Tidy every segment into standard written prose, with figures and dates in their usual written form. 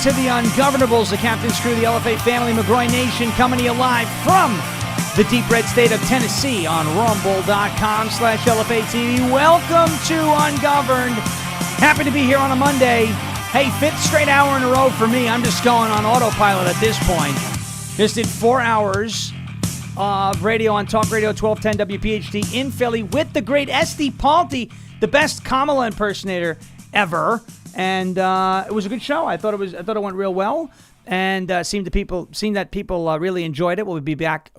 to the Ungovernables, the Captain's Crew, the LFA family, McGroy Nation, coming to you live from the deep red state of Tennessee on rumble.com/LFA TV. Welcome to Ungoverned. Happy to be here on a Monday. Hey, fifth straight hour in a row for me. I'm just going on autopilot at this point. Just did 4 hours of radio on Talk Radio 1210 WPHT in Philly with the great Esty Palti, the best Kamala impersonator ever. And it was a good show. I thought it went real well, and seemed that people really enjoyed it. We'll be back.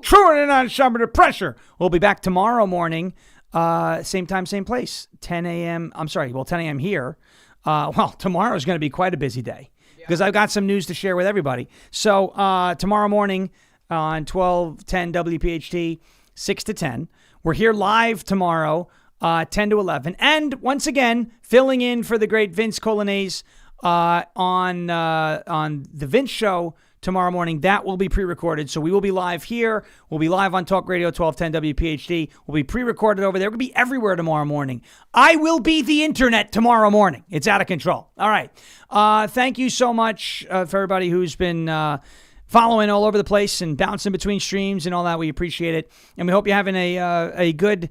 Truer than on summer pressure. We'll be back tomorrow morning, same time, same place, 10 a.m. I'm sorry, 10 a.m. here. Tomorrow is going to be quite a busy day because I've got some news to share with everybody. So tomorrow morning on 1210 WPHT, 6 to 10, we're here live tomorrow. 10 to 11. And once again, filling in for the great Vince Colonnese on the Vince Show tomorrow morning. That will be pre-recorded. So we will be live here. We'll be live on Talk Radio 1210 WPHD. We'll be pre-recorded over there. We'll be everywhere tomorrow morning. I will be the internet tomorrow morning. It's out of control. All right. Thank you so much for everybody who's been following all over the place and bouncing between streams and all that. We appreciate it. And we hope you're having a good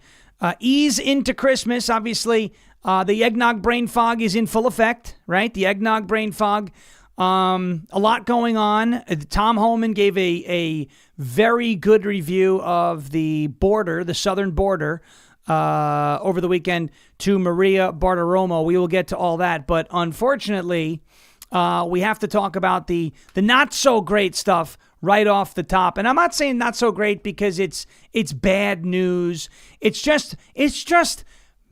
ease into Christmas. Obviously, the eggnog brain fog is in full effect, right? The eggnog brain fog. A lot going on. Tom Homan gave a very good review of the border, the southern border, over the weekend to Maria Bartiromo. We will get to all that. But unfortunately, we have to talk about the not so great stuff right off the top. And I'm not saying not so great because it's bad news. It's just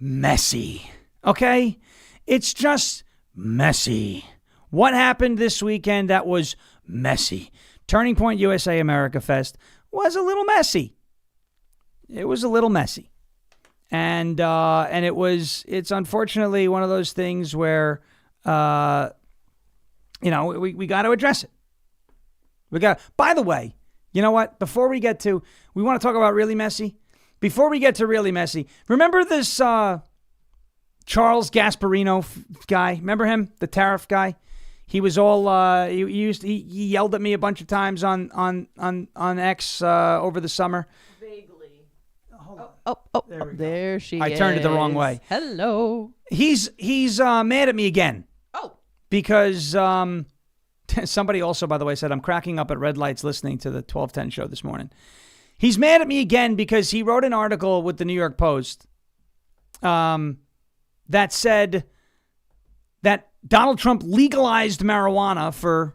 messy. Okay? It's just messy. What happened this weekend that was messy? Turning Point USA America Fest was a little messy. It was a little messy. And it's unfortunately one of those things where we got to address it. By the way, you know what? We want to talk about really messy. Before we get to really messy, remember this Charles Gasparino guy? Remember him, the tariff guy? He was all he yelled at me a bunch of times on X over the summer. Vaguely. There she is. I turned it the wrong way. Hello. He's mad at me again. Oh. Because somebody also, by the way, said I'm cracking up at red lights listening to the 1210 show this morning. He's mad at me again because he wrote an article with the New York Post that said that Donald Trump legalized marijuana for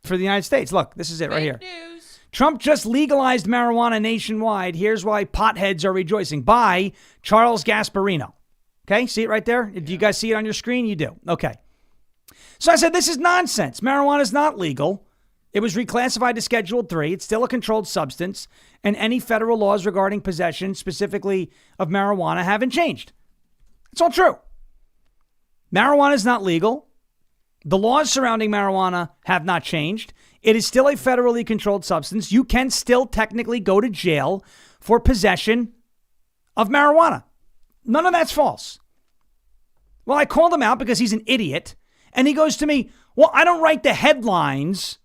the United States. Look, this is it right here. News. Trump just legalized marijuana nationwide. Here's why potheads are rejoicing. By Charles Gasparino. Okay, see it right there? Do you guys see it on your screen? You do. Okay. So I said, this is nonsense. Marijuana is not legal. It was reclassified to Schedule 3. It's still a controlled substance. And any federal laws regarding possession, specifically of marijuana, haven't changed. It's all true. Marijuana is not legal. The laws surrounding marijuana have not changed. It is still a federally controlled substance. You can still technically go to jail for possession of marijuana. None of that's false. Well, I called him out because he's an idiot. And he goes to me, well, I don't write the headlines,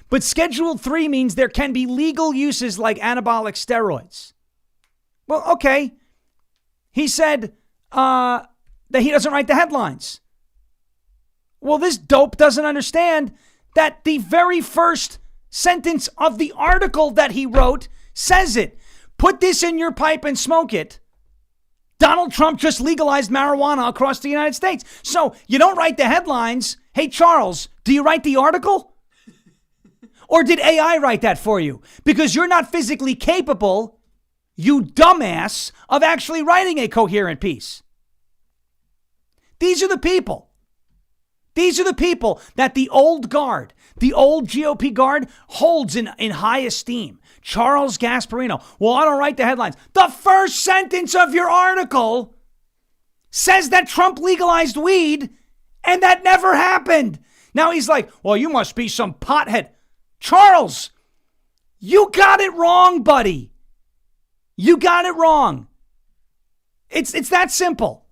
but Schedule 3 means there can be legal uses like anabolic steroids. Well, okay. He said that he doesn't write the headlines. Well, this dope doesn't understand that the very first sentence of the article that he wrote says it. Put this in your pipe and smoke it. Donald Trump just legalized marijuana across the United States. So you don't write the headlines. Hey, Charles, do you write the article? Or did AI write that for you? Because you're not physically capable, you dumbass, of actually writing a coherent piece. These are the people. These are the people that the old guard, the old GOP guard, holds in high esteem. Charles Gasparino. Well, I don't write the headlines. The first sentence of your article says that Trump legalized weed, and that never happened. Now he's like, well, you must be some pothead. Charles, you got it wrong, buddy. You got it wrong. It's that simple.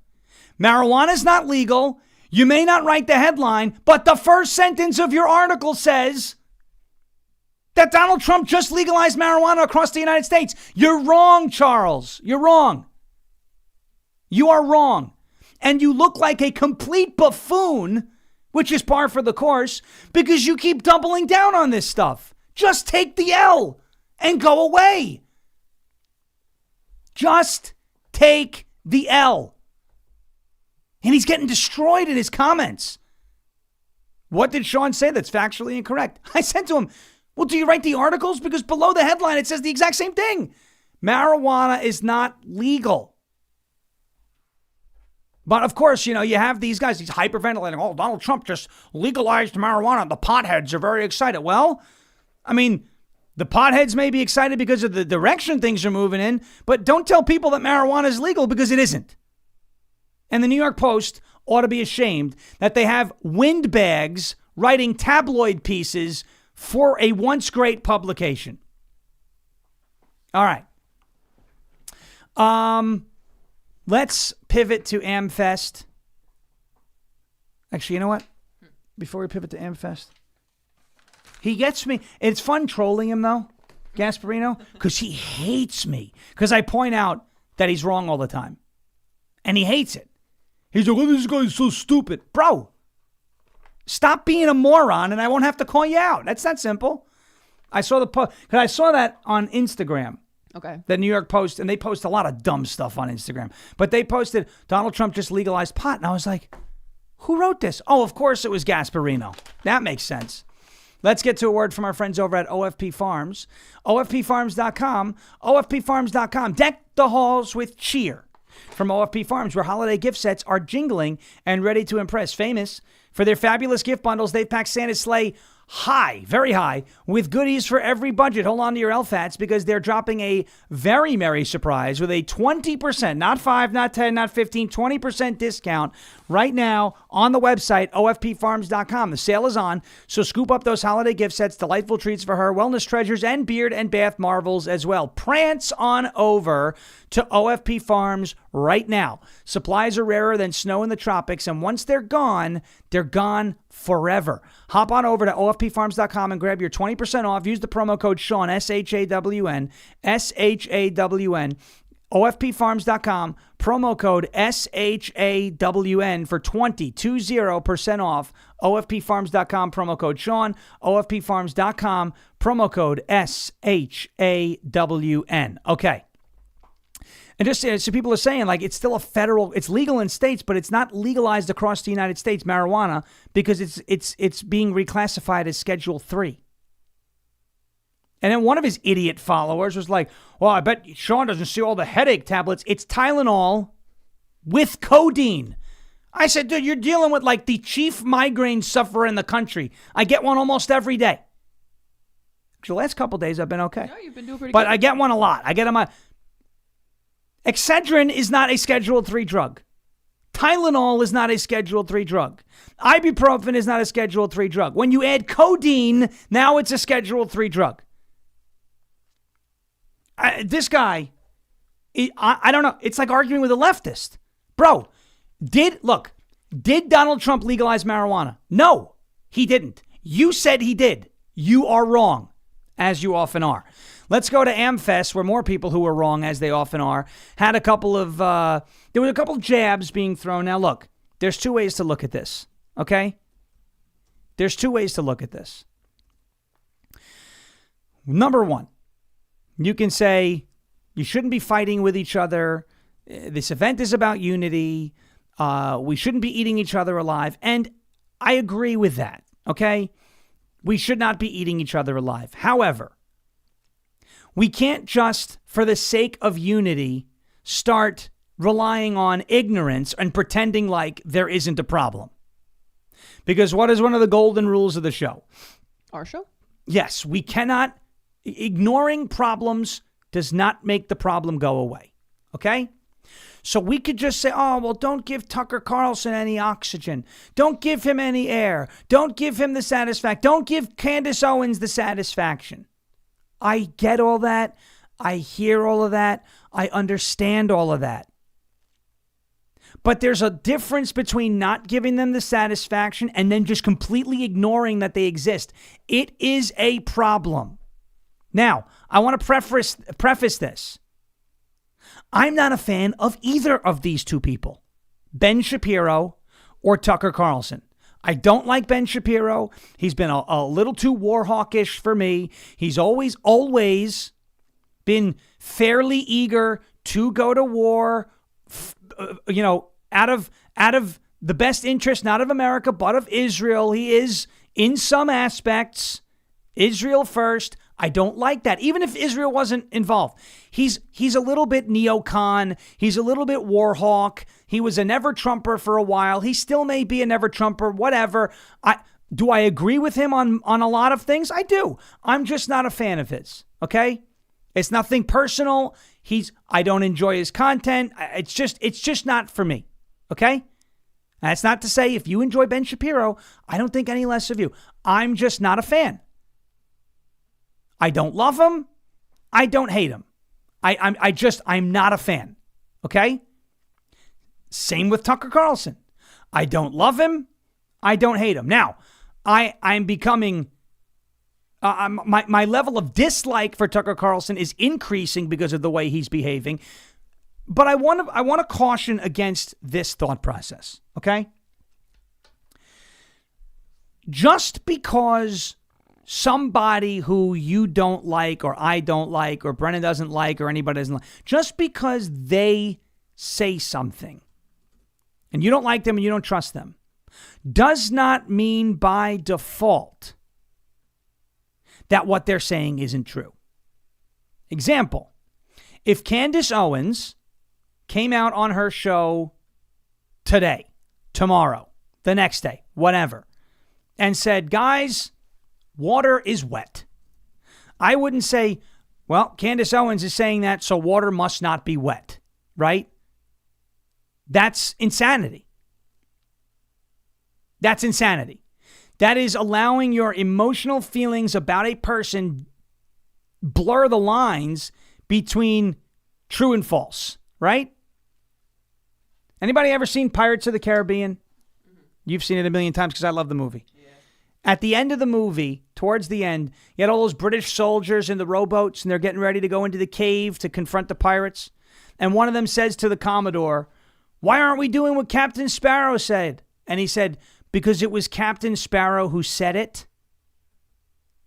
Marijuana is not legal. You may not write the headline, but the first sentence of your article says that Donald Trump just legalized marijuana across the United States. You're wrong, Charles. You're wrong. You are wrong. And you look like a complete buffoon, which is par for the course, because you keep doubling down on this stuff. Just take the L and go away. Just take the L. And he's getting destroyed in his comments. What did Sean say that's factually incorrect? I said to him, well, do you write the articles? Because below the headline, it says the exact same thing. Marijuana is not legal. But of course, you have these guys, he's hyperventilating. Oh, Donald Trump just legalized marijuana. The potheads are very excited. Well, I mean, the potheads may be excited because of the direction things are moving in, but don't tell people that marijuana is legal because it isn't. And the New York Post ought to be ashamed that they have windbags writing tabloid pieces for a once great publication. All right. Let's pivot to AmFest. Actually, you know what? Before we pivot to AmFest, he gets me. It's fun trolling him, though, Gasparino, because he hates me. Because I point out that he's wrong all the time. And he hates it. He's like, oh, this guy is so stupid. Bro, stop being a moron and I won't have to call you out. That's that simple. I saw I saw that on Instagram. Okay. The New York Post, and they post a lot of dumb stuff on Instagram. But they posted, Donald Trump just legalized pot. And I was like, who wrote this? Oh, of course it was Gasparino. That makes sense. Let's get to a word from our friends over at OFP Farms. OFPFarms.com. OFPFarms.com. Deck the halls with cheer. From OFP Farms, where holiday gift sets are jingling and ready to impress. Famous for their fabulous gift bundles, they've packed Santa's sleigh high, very high, with goodies for every budget. Hold on to your LFATs because they're dropping a very merry surprise with a 20%, not 5, not 10, not 15, 20% discount right now on the website, OFPFarms.com. The sale is on, so scoop up those holiday gift sets, delightful treats for her, wellness treasures, and beard and bath marvels as well. Prance on over to OFP Farms right now. Supplies are rarer than snow in the tropics, and once they're gone forever. Hop on over to OFPFarms.com and grab your 20% off. Use the promo code Sean, SHAWN, SHAWN. OFPFarms.com, promo code SHAWN for 20% off. OFPFarms.com, promo code Sean. OFPFarms.com, promo code SHAWN. Okay. And just so people are saying, like, it's still it's legal in states, but it's not legalized across the United States, marijuana, because it's being reclassified as Schedule 3. And then one of his idiot followers was like, well, I bet Sean doesn't see all the headache tablets. It's Tylenol with codeine. I said, dude, you're dealing with like the chief migraine sufferer in the country. I get one almost every day. The last couple of days I've been okay. No, you've been doing pretty good. But I get one a lot. I get them. Excedrin is not a Schedule 3 drug. Tylenol is not a Schedule 3 drug. Ibuprofen is not a Schedule 3 drug. When you add codeine, now it's a Schedule 3 drug. This guy, I don't know. It's like arguing with a leftist. Bro, did Donald Trump legalize marijuana? No, he didn't. You said he did. You are wrong, as you often are. Let's go to AmFest, where more people who were wrong, as they often are, had a couple of, there was a couple of jabs being thrown. Now, look, there's two ways to look at this, okay? There's two ways to look at this. Number one, you can say you shouldn't be fighting with each other. This event is about unity. We shouldn't be eating each other alive. And I agree with that, okay? We should not be eating each other alive. However, we can't just, for the sake of unity, start relying on ignorance and pretending like there isn't a problem. Because what is one of the golden rules of the show? Our show? Yes, we cannot. Ignoring problems does not make the problem go away. Okay? So we could just say, oh, well, don't give Tucker Carlson any oxygen. Don't give him any air. Don't give him the satisfaction. Don't give Candace Owens the satisfaction. I get all that. I hear all of that. I understand all of that. But there's a difference between not giving them the satisfaction and then just completely ignoring that they exist. It is a problem. Now, I want to preface this. I'm not a fan of either of these two people, Ben Shapiro or Tucker Carlson. I don't like Ben Shapiro. He's been a little too war hawkish for me. He's always been fairly eager to go to war, out of the best interest, not of America, but of Israel. He is, in some aspects, Israel first. I don't like that. Even if Israel wasn't involved, he's a little bit neocon. He's a little bit war hawk. He was a never Trumper for a while. He still may be a never Trumper, whatever. Do I agree with him on a lot of things? I do. I'm just not a fan of his. Okay? It's nothing personal. I don't enjoy his content. It's just not for me. Okay? And that's not to say if you enjoy Ben Shapiro, I don't think any less of you. I'm just not a fan. I don't love him. I don't hate him. I'm not a fan. Okay? Same with Tucker Carlson. I don't love him. I don't hate him. Now, I'm becoming, my level of dislike for Tucker Carlson is increasing because of the way he's behaving. But I want to caution against this thought process. Okay? Just because somebody who you don't like, or I don't like, or Brennan doesn't like, or anybody doesn't like, just because they say something and you don't like them and you don't trust them, does not mean by default that what they're saying isn't true. Example, if Candace Owens came out on her show today, tomorrow, the next day, whatever, and said, guys, water is wet, I wouldn't say, well, Candace Owens is saying that, so water must not be wet, right? That's insanity. That's insanity. That is allowing your emotional feelings about a person blur the lines between true and false, right? Anybody ever seen Pirates of the Caribbean? Mm-hmm. You've seen it a million times because I love the movie. Yeah. At the end of the movie, towards the end, you had all those British soldiers in the rowboats, and they're getting ready to go into the cave to confront the pirates. And one of them says to the Commodore, "Why aren't we doing what Captain Sparrow said?" And he said, "Because it was Captain Sparrow who said it."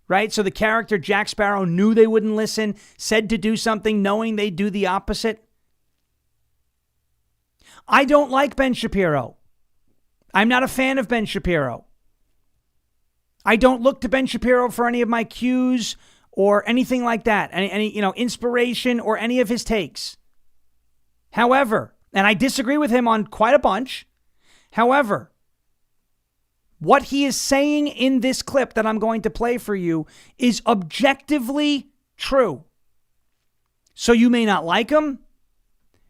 Right? So the character Jack Sparrow knew they wouldn't listen, said to do something knowing they'd do the opposite. I don't like Ben Shapiro. I'm not a fan of Ben Shapiro. I don't look to Ben Shapiro for any of my cues or anything like that, any inspiration or any of his takes. However, and I disagree with him on quite a bunch. However, what he is saying in this clip that I'm going to play for you is objectively true. So you may not like him.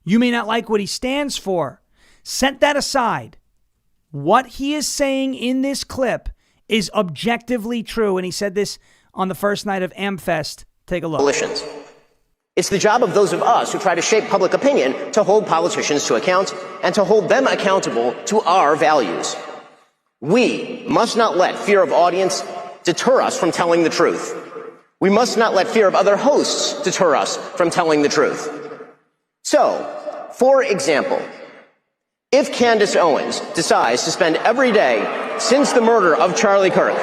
You may not like what he stands for. Set that aside. What he is saying in this clip is objectively true. And he said this on the first night of AmFest. Take a look. Coalitions. It's the job of those of us who try to shape public opinion to hold politicians to account and to hold them accountable to our values. We must not let fear of audience deter us from telling the truth. We must not let fear of other hosts deter us from telling the truth. So, for example, if Candace Owens decides to spend every day since the murder of Charlie Kirk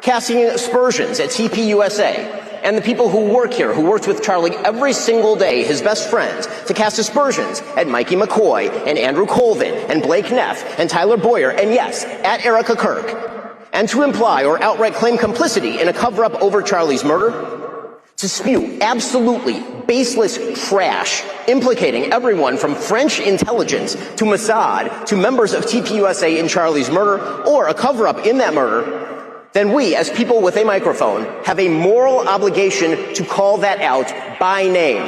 casting aspersions at TPUSA and the people who work here, who worked with Charlie every single day, his best friends, to cast aspersions at Mikey McCoy and Andrew Colvin and Blake Neff and Tyler Boyer and, yes, at Erica Kirk, and to imply or outright claim complicity in a cover-up over Charlie's murder, to spew absolutely baseless trash implicating everyone from French intelligence to Mossad to members of TPUSA in Charlie's murder or a cover-up in that murder, then we, as people with a microphone, have a moral obligation to call that out by name.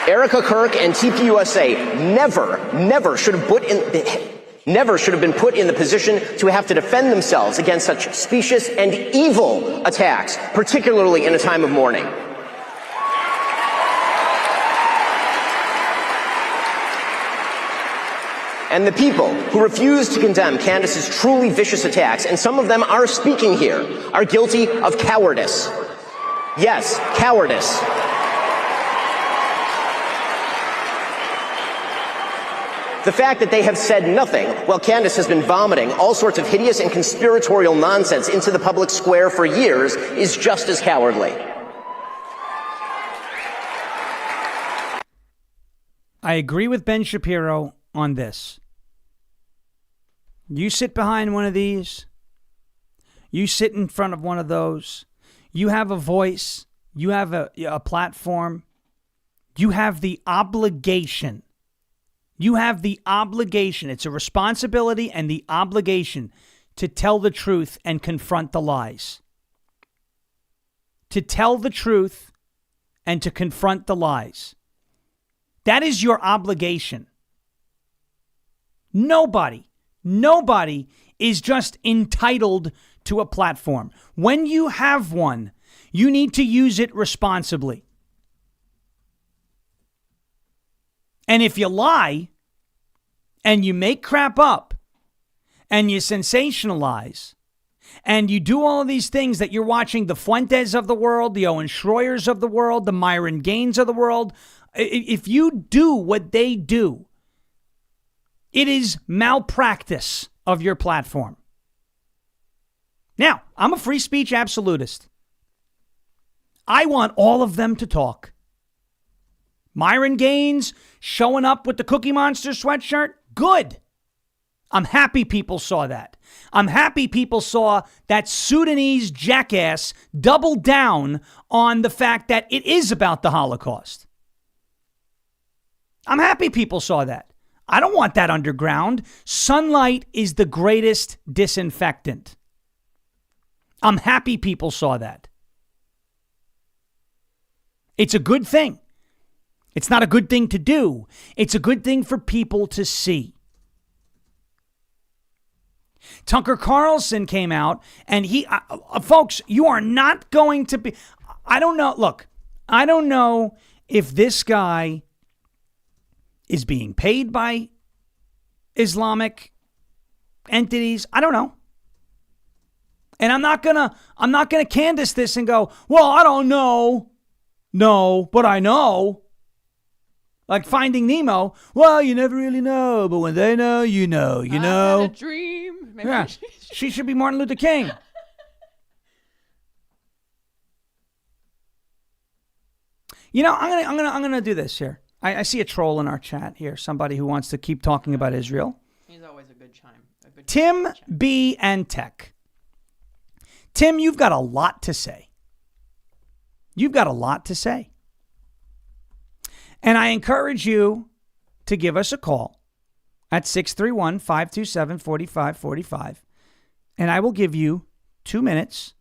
Erica Kirk and TPUSA never should have been put in the position to have to defend themselves against such specious and evil attacks, particularly in a time of mourning. And the people who refuse to condemn Candace's truly vicious attacks, and some of them are speaking here, are guilty of cowardice. Yes, cowardice. The fact that they have said nothing while Candace has been vomiting all sorts of hideous and conspiratorial nonsense into the public square for years is just as cowardly. I agree with Ben Shapiro on this. You sit behind one of these, you sit in front of one of those, you have a voice, you have a platform, you have the obligation. You have the obligation. It's a responsibility and the obligation to tell the truth and confront the lies. To tell the truth and to confront the lies. That is your obligation. Nobody is just entitled to a platform. When you have one, you need to use it responsibly. And if you lie and you make crap up and you sensationalize and you do all of these things that you're watching the Fuentes of the world, the Owen Schroyers of the world, the Myron Gaines of the world, if you do what they do, it is malpractice of your platform. Now, I'm a free speech absolutist. I want all of them to talk. Myron Gaines showing up with the Cookie Monster sweatshirt, good. I'm happy people saw that. I'm happy people saw that Sudanese jackass double down on the fact that it is about the Holocaust. I'm happy people saw that. I don't want that underground. Sunlight is the greatest disinfectant. I'm happy people saw that. It's a good thing. It's not a good thing to do. It's a good thing for people to see. Tucker Carlson came out and folks, you are not going to be, I don't know. Look, I don't know if this guy is being paid by Islamic entities. I don't know. And I'm not gonna Candace this and go, well, I don't know. No, but I know. Like Finding Nemo. Well, you never really know, but when they know, you know. I had a dream. Maybe yeah, she should be Martin Luther King. You know, I'm gonna do this here. I see a troll in our chat here. Somebody who wants to keep talking about Israel. He's always a good chime. Tim B and Tech. Tim, you've got a lot to say. You've got a lot to say. And I encourage you to give us a call at 631-527-4545. And I will give you 2 minutes,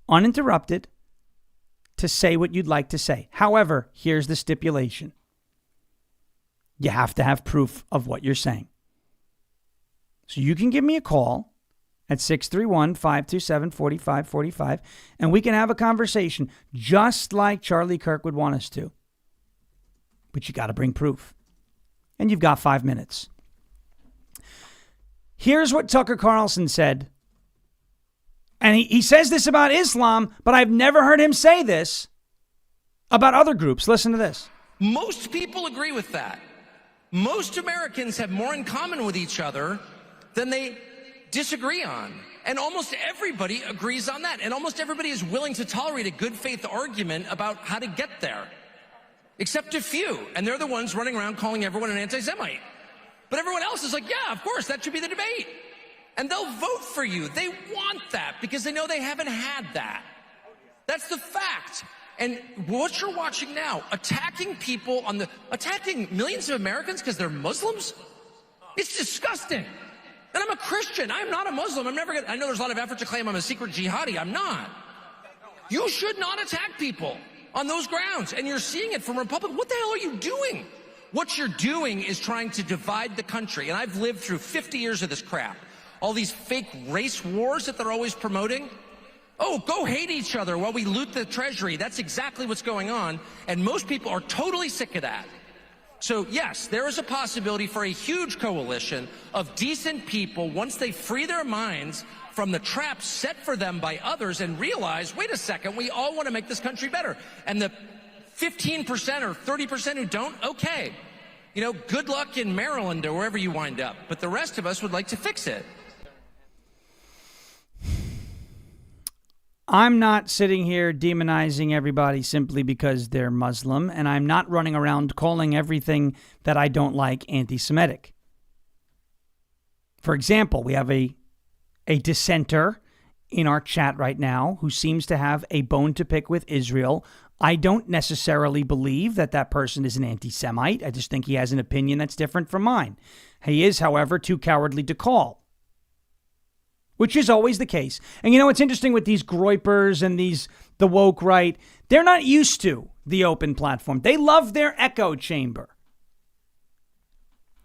uninterrupted, to say what you'd like to say. However, here's the stipulation. You have to have proof of what you're saying. So you can give me a call at 631-527-4545, and we can have a conversation just like Charlie Kirk would want us to. But you got to bring proof. And you've got 5 minutes. Here's what Tucker Carlson said. And he says this about Islam, but I've never heard him say this about other groups. Listen to this. Most people agree with that. Most Americans have more in common with each other than they disagree on. And almost everybody agrees on that. And almost everybody is willing to tolerate a good faith argument about how to get there. Except a few. And they're the ones running around calling everyone an anti-Semite. But everyone else is like, yeah, of course, that should be the debate. And they'll vote for you. They want that because they know they haven't had that. That's the fact. And what you're watching now, attacking millions of Americans because they're Muslims, it's disgusting. And I'm a Christian. I'm not a Muslim. I know there's a lot of effort to claim I'm a secret jihadi. I'm not. You should not attack people. on those grounds. And you're seeing it from Republicans. What the hell are you doing? What you're doing is trying to divide the country. And I've lived through 50 years of this crap. All these fake race wars that they're always promoting. Oh, go hate each other while we loot the treasury. That's exactly what's going on. And most people are totally sick of that. So, yes, there is a possibility for a huge coalition of decent people once they free their minds from the traps set for them by others and realize, wait a second, we all want to make this country better. And the 15% or 30% who don't, okay. You know, good luck in Maryland or wherever you wind up. But the rest of us would like to fix it. I'm not sitting here demonizing everybody simply because they're Muslim, and I'm not running around calling everything that I don't like anti-Semitic. For example, we have a dissenter in our chat right now who seems to have a bone to pick with Israel. I don't necessarily believe that that person is an anti-Semite. I just think he has an opinion that's different from mine. He is, however, too cowardly to call. Which is always the case. And you know, it's interesting with these groypers and the woke right. They're not used to the open platform. They love their echo chamber.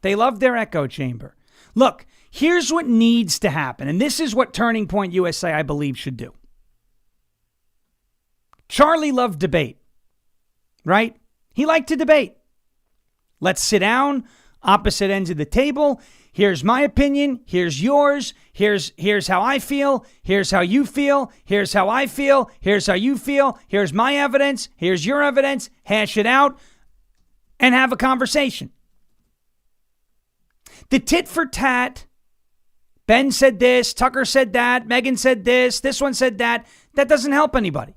They love their echo chamber. Look, here's what needs to happen. And this is what Turning Point USA, I believe, should do. Charlie loved debate, right? He liked to debate. Let's sit down, opposite ends of the table. Here's my opinion. Here's yours. Here's how I feel. Here's how you feel. Here's how I feel. Here's how you feel. Here's my evidence. Here's your evidence. Hash it out and have a conversation. The tit for tat, Ben said this, Tucker said that, Megan said this one said that doesn't help anybody.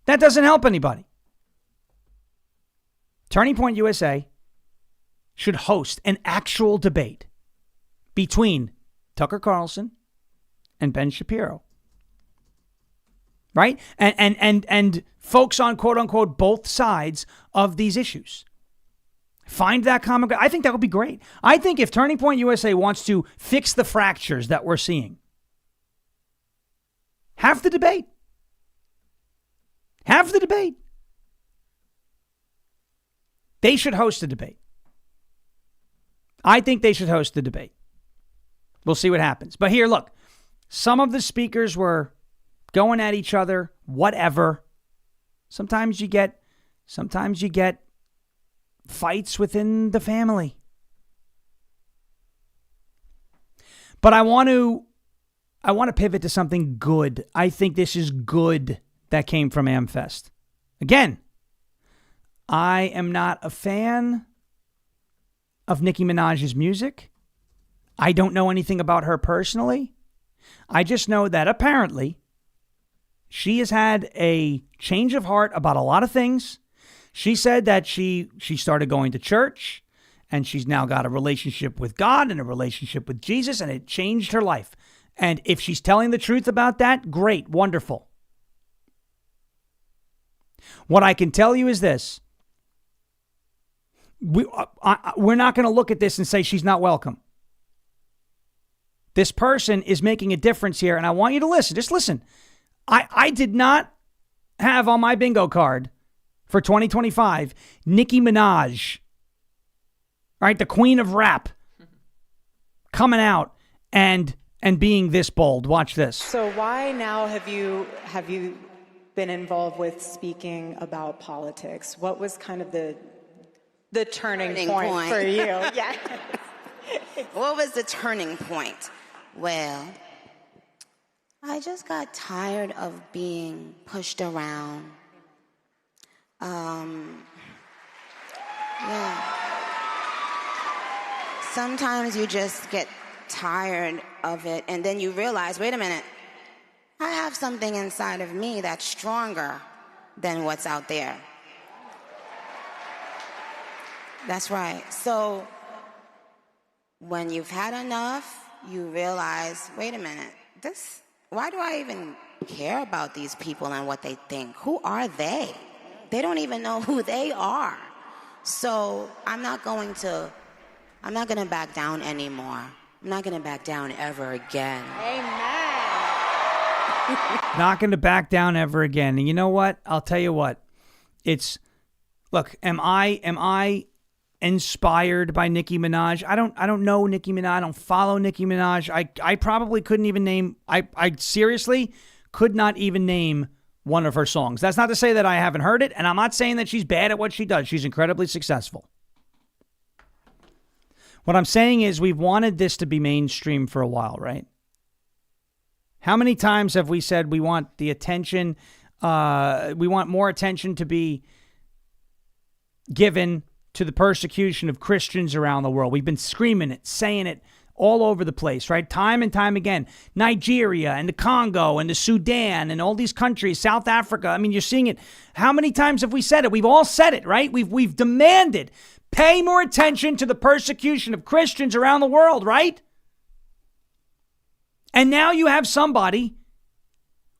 That doesn't help anybody. Turning Point USA should host an actual debate between Tucker Carlson and Ben Shapiro. Right? And folks on quote unquote both sides of these issues. Find that common ground. I think that would be great. I think if Turning Point USA wants to fix the fractures that we're seeing, have the debate. Have the debate. They should host a debate. I think they should host the debate. We'll see what happens. But here, look, some of the speakers were going at each other, whatever. Sometimes you get fights within the family. But I want to pivot to something good. I think this is good that came from AmFest. Again, I am not a fan of Nicki Minaj's music. I don't know anything about her personally. I just know that apparently she has had a change of heart about a lot of things. She said that she started going to church and she's now got a relationship with God and a relationship with Jesus, and it changed her life. And if she's telling the truth about that, great, wonderful. What I can tell you is this. We're not going to look at this and say she's not welcome. This person is making a difference here, and I want you to listen. Just listen. I did not have on my bingo card for 2025 Nicki Minaj, right, the queen of rap, coming out and being this bold. Watch this. So why now have you been involved with speaking about politics? What was kind of the turning point for you? Yeah. What was the turning point? Well, I just got tired of being pushed around. Yeah. Sometimes you just get tired of it, and then you realize, wait a minute, I have something inside of me that's stronger than what's out there. That's right. So when you've had enough, you realize, wait a minute, why do I even care about these people and what they think? Who are they? They don't even know who they are. So I'm not going to back down anymore. I'm not going to back down ever again. Amen. Not going to back down ever again. And you know what? I'll tell you what. Look, am I inspired by Nicki Minaj? I don't know Nicki Minaj. I don't follow Nicki Minaj. I probably couldn't even name, I seriously could not even name one of her songs. That's not to say that I haven't heard it, and I'm not saying that she's bad at what she does. She's incredibly successful. What I'm saying is we've wanted this to be mainstream for a while, right? How many times have we said we want the attention, we want more attention to be given to the persecution of Christians around the world? We've been screaming it, saying it all over the place, right? Time and time again. Nigeria and the Congo and the Sudan and all these countries, South Africa. I mean, you're seeing it. How many times have we said it? We've all said it, right? We've demanded pay more attention to the persecution of Christians around the world, right? And now you have somebody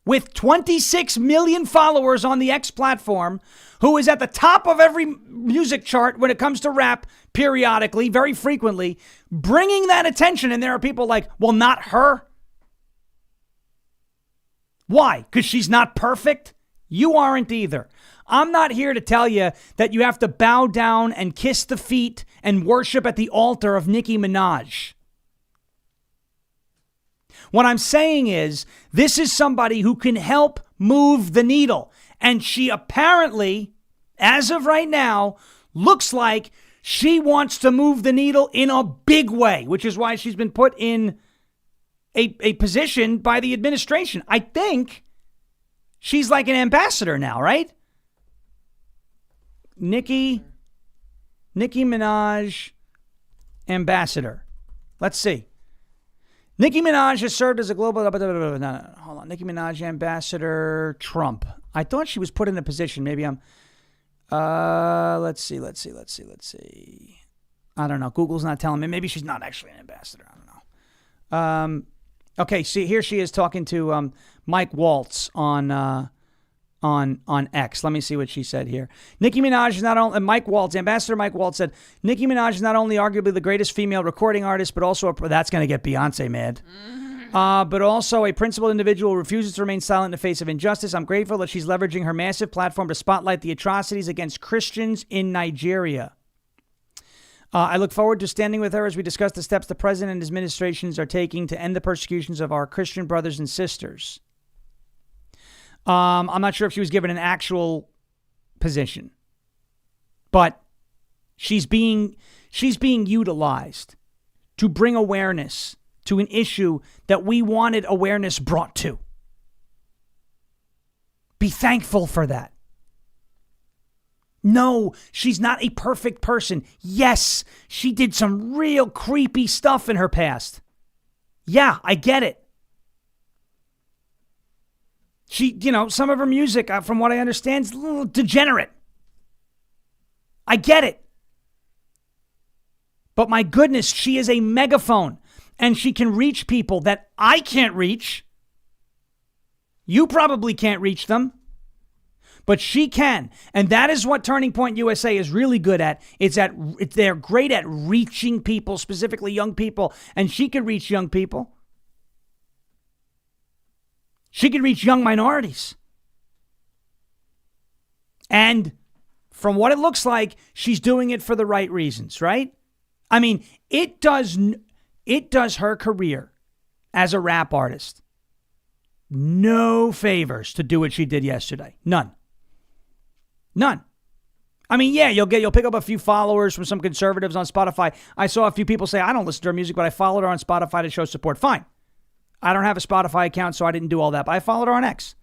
with 26 million followers on the X platform who is at the top of every music chart when it comes to rap periodically, very frequently, bringing that attention. And there are people like, well, not her. Why? Because she's not perfect? You aren't either. I'm not here to tell you that you have to bow down and kiss the feet and worship at the altar of Nicki Minaj. What I'm saying is, this is somebody who can help move the needle. And she apparently, as of right now, looks like she wants to move the needle in a big way, which is why she's been put in a position by the administration. I think she's like an ambassador now, right? Nicki Minaj ambassador. Let's see. Nicki Minaj has served as a global... No, hold on. Nicki Minaj ambassador Trump. I thought she was put in a position. Maybe I'm... Let's see. I don't know. Google's not telling me. Maybe she's not actually an ambassador. I don't know. Okay, see, here she is talking to Mike Waltz on X. Let me see what she said here. Nicki Minaj is not only... Ambassador Mike Waltz said, Nicki Minaj is not only arguably the greatest female recording artist, but also... That's going to get Beyonce mad. But also a principled individual who refuses to remain silent in the face of injustice. I'm grateful that she's leveraging her massive platform to spotlight the atrocities against Christians in Nigeria. I look forward to standing with her as we discuss the steps the president and his administrations are taking to end the persecutions of our Christian brothers and sisters. I'm not sure if she was given an actual position, but she's being utilized to bring awareness to an issue that we wanted awareness brought to. Be thankful for that. No, she's not a perfect person. Yes, she did some real creepy stuff in her past. Yeah, I get it. She, some of her music, from what I understand, is a little degenerate. I get it. But my goodness, she is a megaphone, and she can reach people that I can't reach. You probably can't reach them, but she can. And that is what Turning Point USA is really good at. They're great at reaching people, specifically young people, and she can reach young people. She can reach young minorities. And from what it looks like, she's doing it for the right reasons, right? I mean, it does her career as a rap artist no favors to do what she did yesterday. None. I mean, yeah, you'll pick up a few followers from some conservatives on Spotify. I saw a few people say, I don't listen to her music, but I followed her on Spotify to show support. Fine. I don't have a Spotify account, so I didn't do all that, but I followed her on X.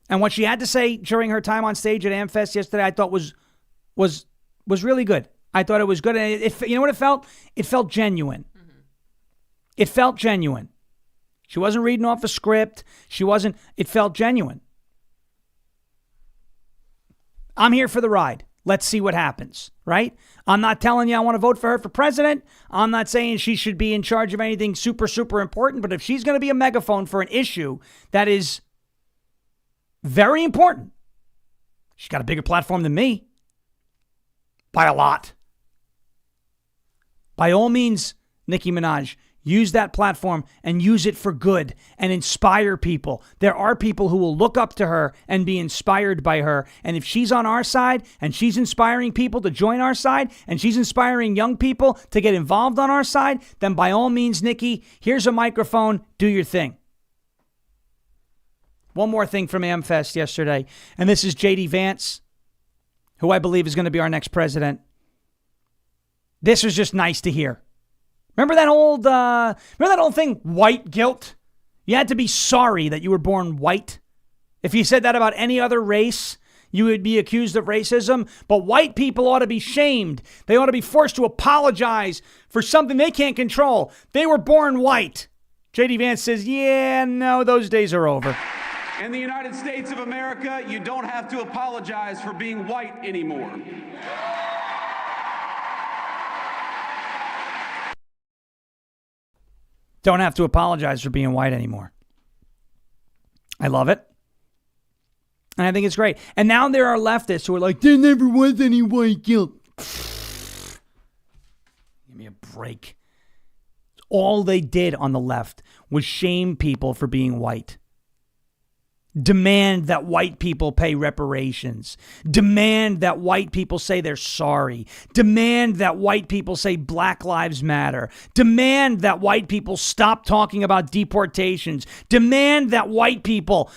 And what she had to say during her time on stage at AmFest yesterday, I thought was really good. I thought it was good. And you know what it felt? It felt genuine. Mm-hmm. It felt genuine. She wasn't reading off a script. It felt genuine. I'm here for the ride. Let's see what happens, right? I'm not telling you I want to vote for her for president. I'm not saying she should be in charge of anything super, super important. But if she's going to be a megaphone for an issue that is very important, she's got a bigger platform than me. By a lot. By all means, Nicki Minaj, use that platform and use it for good and inspire people. There are people who will look up to her and be inspired by her. And if she's on our side and she's inspiring people to join our side and she's inspiring young people to get involved on our side, then by all means, Nicki, here's a microphone. Do your thing. One more thing from AmFest yesterday, and this is J.D. Vance, who I believe is going to be our next president. This was just nice to hear. Remember that old thing, white guilt? You had to be sorry that you were born white. If you said that about any other race, you would be accused of racism. But white people ought to be shamed. They ought to be forced to apologize for something they can't control. They were born white. J.D. Vance says, yeah, no, those days are over. In the United States of America, you don't have to apologize for being white anymore. Don't have to apologize for being white anymore. I love it. And I think it's great. And now there are leftists who are like, there never was any white guilt. Give me a break. All they did on the left was shame people for being white. Demand that white people pay reparations. Demand that white people say they're sorry. Demand that white people say Black Lives Matter. Demand that white people stop talking about deportations. Demand that white people,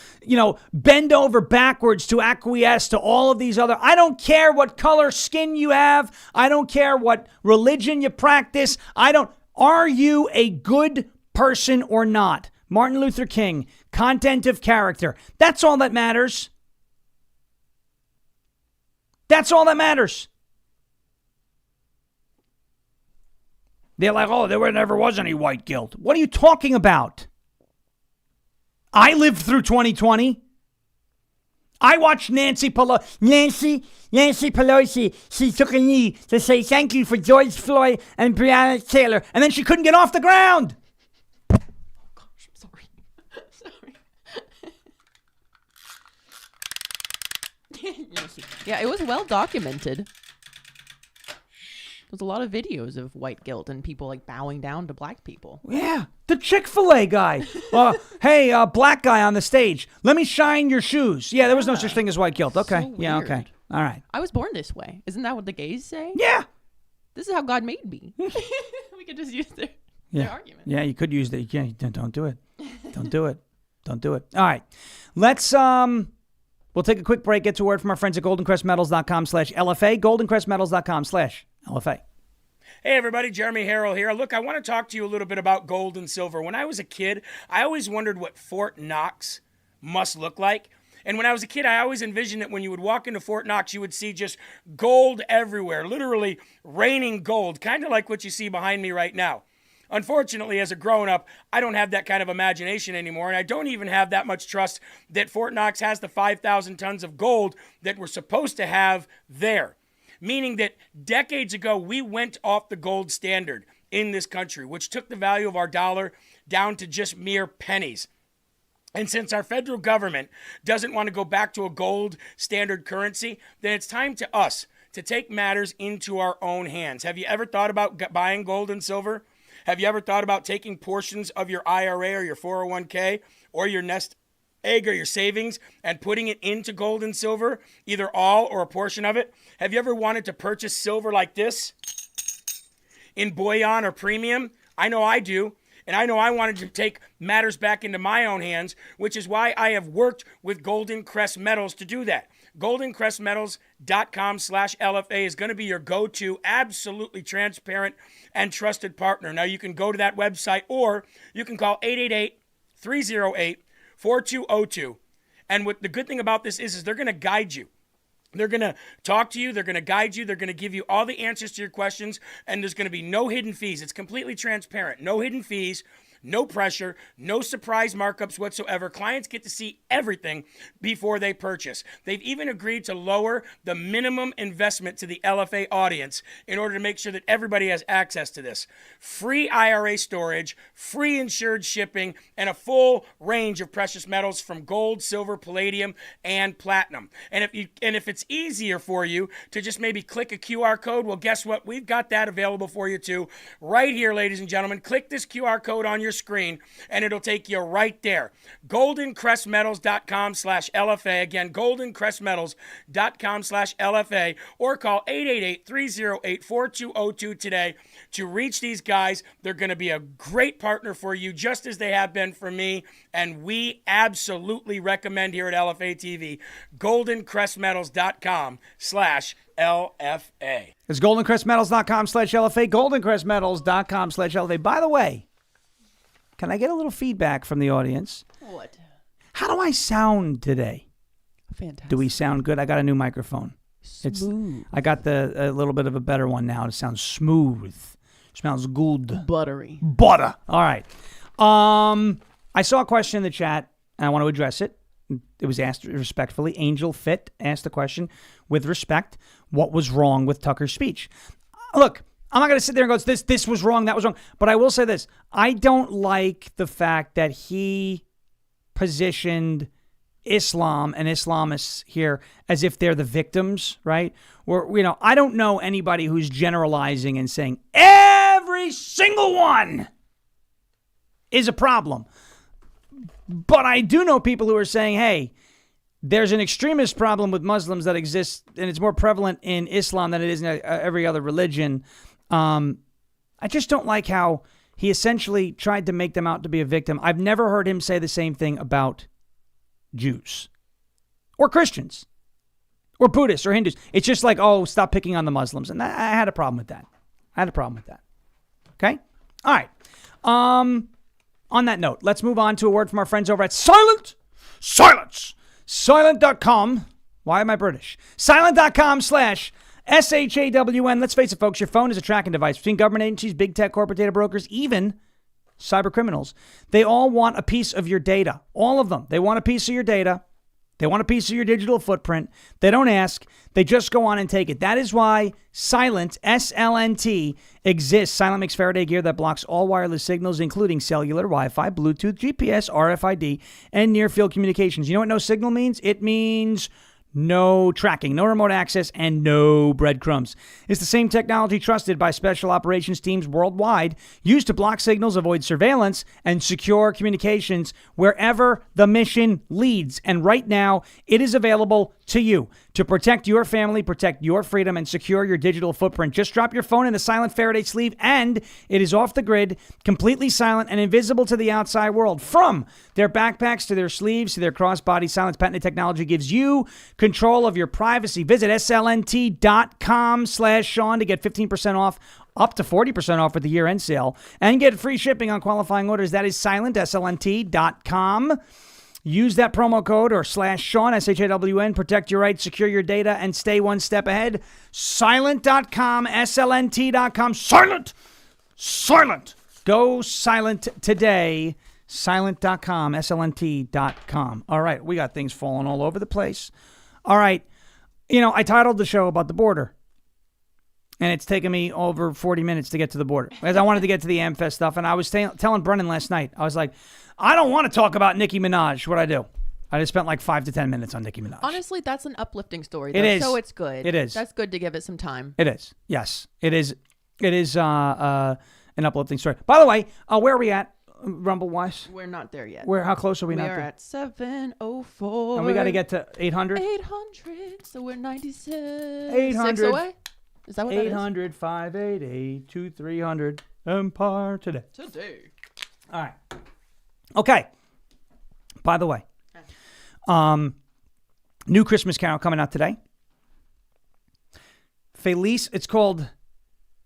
bend over backwards to acquiesce to all of these other. I don't care what color skin you have. I don't care what religion you practice. Are you a good person or not? Martin Luther King, content of character. That's all that matters. That's all that matters. They're like, oh, there never was any white guilt. What are you talking about? I lived through 2020. I watched Nancy Pelosi. Nancy Pelosi, she took a knee to say thank you for George Floyd and Breonna Taylor. And then she couldn't get off the ground. Yeah, it was well documented. There's a lot of videos of white guilt and people like bowing down to black people. Yeah, the Chick-fil-A guy. Hey, black guy on the stage. Let me shine your shoes. Yeah, there was no such thing as white guilt. Okay. So yeah, weird. okay. All right. I was born this way. Isn't that what the gays say? Yeah. This is how God made me. We could just use their argument. Yeah, you could use that. Yeah, don't do it. Don't do it. Don't do it. All right. Let's we'll take a quick break, get to a word from our friends at goldencrestmetals.com/LFA, goldencrestmetals.com/LFA. Hey everybody, Jeremy Harrell here. Look, I want to talk to you a little bit about gold and silver. When I was a kid, I always wondered what Fort Knox must look like. And when I was a kid, I always envisioned that when you would walk into Fort Knox, you would see just gold everywhere, literally raining gold, kind of like what you see behind me right now. Unfortunately, as a grown-up, I don't have that kind of imagination anymore, and I don't even have that much trust that Fort Knox has the 5,000 tons of gold that we're supposed to have there. Meaning that decades ago, we went off the gold standard in this country, which took the value of our dollar down to just mere pennies. And since our federal government doesn't want to go back to a gold standard currency, then it's time to us to take matters into our own hands. Have you ever thought about buying gold and silver? Have you ever thought about taking portions of your IRA or your 401k or your nest egg or your savings and putting it into gold and silver, either all or a portion of it? Have you ever wanted to purchase silver like this in bullion or premium? I know I do. And I know I wanted to take matters back into my own hands, which is why I have worked with Golden Crest Metals to do that. GoldenCrestMetals.com/LFA is going to be your go-to, absolutely transparent and trusted partner. Now, you can go to that website or you can call 888-308-4202. And what the good thing about this is they're going to guide you. They're going to talk to you. They're going to guide you. They're going to give you all the answers to your questions. And there's going to be no hidden fees. It's completely transparent. No hidden fees. No pressure, no surprise markups whatsoever. Clients get to see everything before they purchase. They've even agreed to lower the minimum investment to the LFA audience in order to make sure that everybody has access to this. Free IRA storage, free insured shipping, and a full range of precious metals from gold, silver, palladium, and platinum. And if it's easier for you to just maybe click a QR code, well, guess what? We've got that available for you too. Right here, ladies and gentlemen. Click this QR code on your screen, and it'll take you right there. goldencrestmetals.com/LFA. Again, goldencrestmetals.com/LFA, or call 888-308-4202 today to reach these guys. They're going to be a great partner for you, just as they have been for me, and we absolutely recommend here at LFA TV, goldencrestmetals.com/LFA. It's goldencrestmetals.com/LFA, goldencrestmetals.com/LFA. By the way, can I get a little feedback from the audience? What? How do I sound today? Fantastic. Do we sound good? I got a new microphone. Smooth. I got a little bit of a better one now. It sounds smooth. Smells good. Buttery. Butter. All right. I saw a question in the chat, and I want to address it. It was asked respectfully. Angel Fit asked the question with respect. What was wrong with Tucker's speech? Look, I'm not going to sit there and go, this was wrong, that was wrong. But I will say this. I don't like the fact that he positioned Islam and Islamists here as if they're the victims, right? Or, I don't know anybody who's generalizing and saying every single one is a problem. But I do know people who are saying, hey, there's an extremist problem with Muslims that exists, and it's more prevalent in Islam than it is in every other religion. I just don't like how he essentially tried to make them out to be a victim. I've never heard him say the same thing about Jews or Christians or Buddhists or Hindus. It's just like, oh, stop picking on the Muslims. And I had a problem with that. Okay? All right. On that note, let's move on to a word from our friends over at Silence. Silent.com. Why am I British? Silent.com/SHAWN. Let's face it, folks. Your phone is a tracking device between government agencies, big tech, corporate data brokers, even cyber criminals. They all want a piece of your data. All of them. They want a piece of your data. They want a piece of your digital footprint. They don't ask. They just go on and take it. That is why Silent, SLNT, exists. Silent makes Faraday gear that blocks all wireless signals, including cellular, Wi-Fi, Bluetooth, GPS, RFID, and near-field communications. You know what no signal means? It means no tracking, no remote access, and no breadcrumbs. It's the same technology trusted by special operations teams worldwide, used to block signals, avoid surveillance, and secure communications wherever the mission leads. And right now, it is available to you to protect your family, protect your freedom, and secure your digital footprint. Just drop your phone in the Silent Faraday sleeve, and it is off the grid, completely silent, and invisible to the outside world. From their backpacks to their sleeves to their crossbody, Silent's patented technology gives you control of your privacy. Visit slnt.com/Sean to get 15% off, up to 40% off with the year-end sale, and get free shipping on qualifying orders. That is Silent, slnt.com. Use that promo code or /Sean, SHAWN. Protect your rights, secure your data, and stay one step ahead. Silent.com, slnt.com. Silent. Go silent today. Silent.com, slnt.com. All right, we got things falling all over the place. All right, I titled the show about the border, and it's taken me over 40 minutes to get to the border because I wanted to get to the AmFest stuff, and I was telling Brennan last night, I was like, I don't want to talk about Nicki Minaj. What'd I do? I just spent like 5 to 10 minutes on Nicki Minaj. Honestly, that's an uplifting story, though, it is. So it's good. It is. That's good to give it some time. It is. Yes, it is. It is an uplifting story. By the way, where are we at? Rumble-wise? We're not there yet. How close are we? We not are there? at 704. And we got to get to 800? 800, so we're 96 800 away? Is that what that is? 800 588 2300 Empire Today. All right. Okay. By the way, new Christmas Carol coming out today. It's called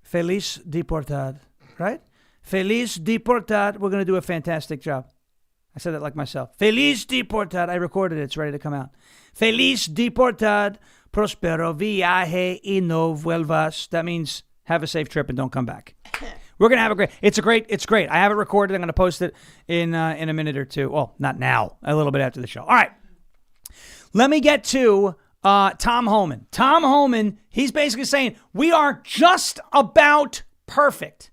Feliz Deportad, right? Feliz Deportad. We're going to do a fantastic job. I said that like myself. Feliz Deportad. I recorded it. It's ready to come out. Feliz Deportad. Prospero viaje y no vuelvas. That means have a safe trip and don't come back. We're going to have a great, it's great. I have it recorded. I'm going to post it in a minute or two. Well, not now, a little bit after the show. All right. Let me get to Tom Homan. Tom Homan, he's basically saying we are just about perfect.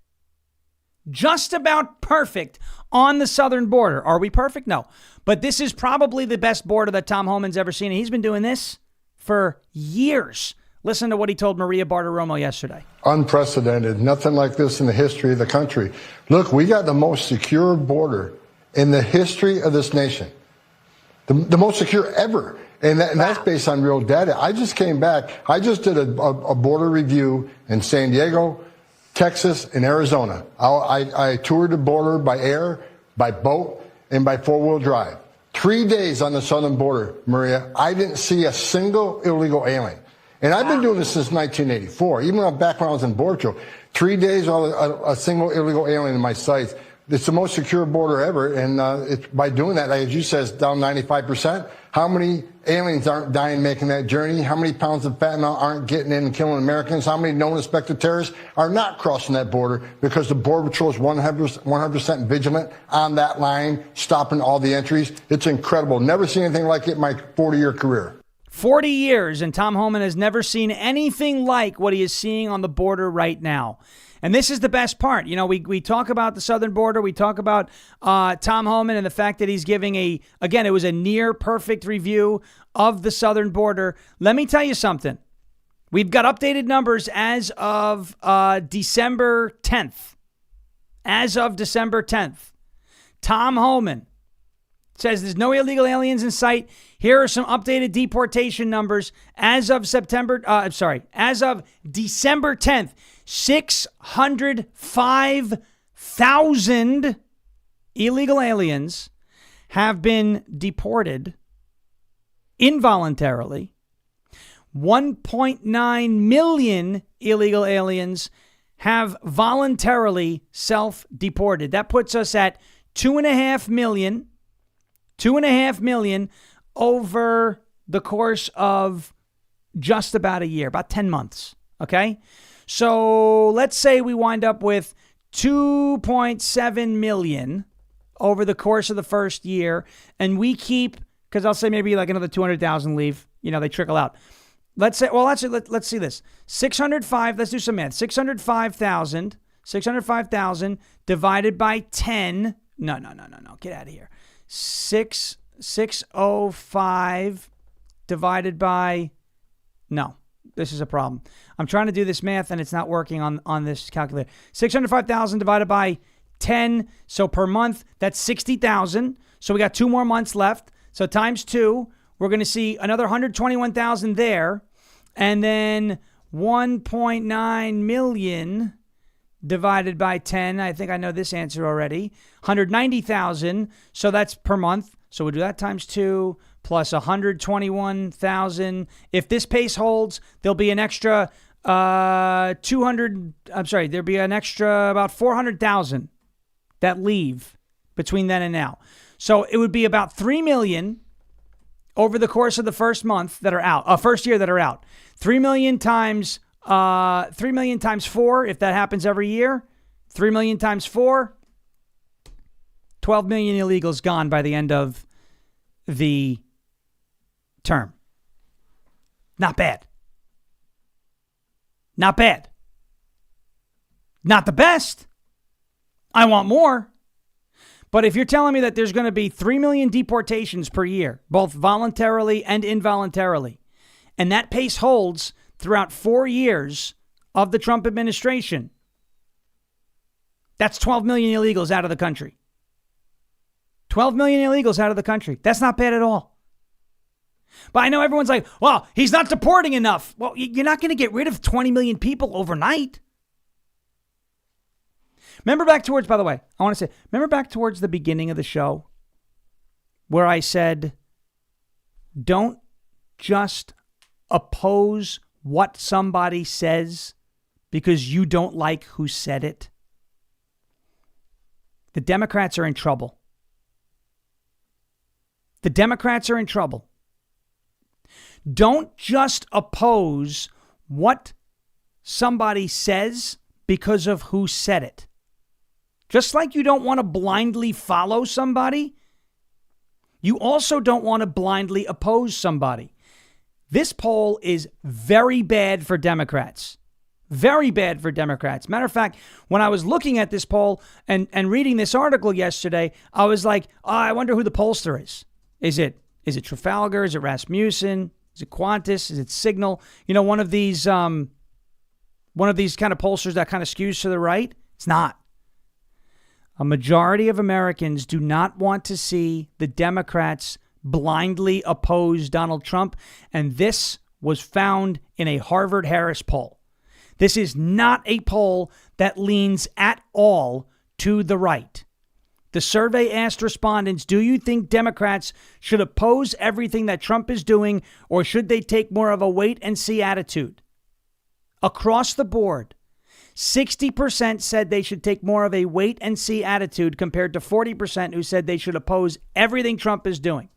Just about perfect on the southern border. Are we perfect? No. But this is probably the best border that Tom Homan's ever seen. And he's been doing this for years. Listen to what he told Maria Bartiromo yesterday. Unprecedented. Nothing like this in the history of the country. Look, we got the most secure border in the history of this nation. The most secure ever. And that's based on real data. I just came back. I just did a border review in San Diego, Texas, and Arizona. I toured the border by air, by boat, and by four-wheel drive. 3 days on the southern border, Maria. I didn't see a single illegal alien. And I've been doing this since 1984. Even back when I was in Border Patrol. 3 days, a single illegal alien in my sights. It's the most secure border ever. And by doing that, as you said, it's down 95%. How many aliens aren't dying making that journey? How many pounds of fentanyl aren't getting in and killing Americans? How many known suspected terrorists are not crossing that border because the Border Patrol is 100% vigilant on that line, stopping all the entries? It's incredible. Never seen anything like it in my 40-year career. 40 years, and Tom Homan has never seen anything like what he is seeing on the border right now. And this is the best part. You know, we talk about the southern border. We talk about Tom Homan and the fact that he's giving it was a near perfect review of the southern border. Let me tell you something. We've got updated numbers as of December 10th. As of December 10th. Tom Homan says there's no illegal aliens in sight. Here are some updated deportation numbers as of December 10th. 605,000 illegal aliens have been deported involuntarily. 1.9 million illegal aliens have voluntarily self-deported. That puts us at 2.5 million over the course of just about a year, about 10 months. Okay? So let's say we wind up with 2.7 million over the course of the first year, and we keep, because I'll say maybe like another 200,000 leave. You know, they trickle out. Let's say, well, let's see this. 605, let's do some math. 605,000 divided by 10. No. Get out of here. 605 divided by, no. This is a problem. I'm trying to do this math and it's not working on this calculator. 605,000 divided by 10. So per month, that's 60,000. So we got 2 more months left. So times 2, we're going to see another 121,000 there. And then 1.9 million divided by 10. I think I know this answer already. 190,000. So that's per month. So we'll do that times 2 plus 121,000. If this pace holds, there'll be an extra there'll be an extra about 400,000 that leave between then and now. So it would be about 3 million over the course of the first month that are out, first year that are out. 3 million times 4, if that happens every year. 3 million times 4, 12 million illegals gone by the end of the term. Not bad. Not bad. Not the best. I want more. But if you're telling me that there's going to be 3 million deportations per year, both voluntarily and involuntarily, and that pace holds throughout 4 years of the Trump administration, that's 12 million illegals out of the country. 12 million illegals out of the country. That's not bad at all. But I know everyone's like, well, he's not deporting enough. Well, you're not going to get rid of 20 million people overnight. Remember back towards the beginning of the show where I said, don't just oppose what somebody says because you don't like who said it. The Democrats are in trouble. The Democrats are in trouble. Don't just oppose what somebody says because of who said it. Just like you don't want to blindly follow somebody, you also don't want to blindly oppose somebody. This poll is very bad for Democrats. Very bad for Democrats. Matter of fact, when I was looking at this poll and reading this article yesterday, I was like, oh, I wonder who the pollster is. Is it Trafalgar? Is it Rasmussen? Is it Qantas? Is it Signal? You know, one of these kind of pollsters that kind of skews to the right? It's not. A majority of Americans do not want to see the Democrats blindly oppose Donald Trump, and this was found in a Harvard-Harris poll. This is not a poll that leans at all to the right. The survey asked respondents, do you think Democrats should oppose everything that Trump is doing, or should they take more of a wait-and-see attitude? Across the board, 60% said they should take more of a wait-and-see attitude compared to 40% who said they should oppose everything Trump is doing.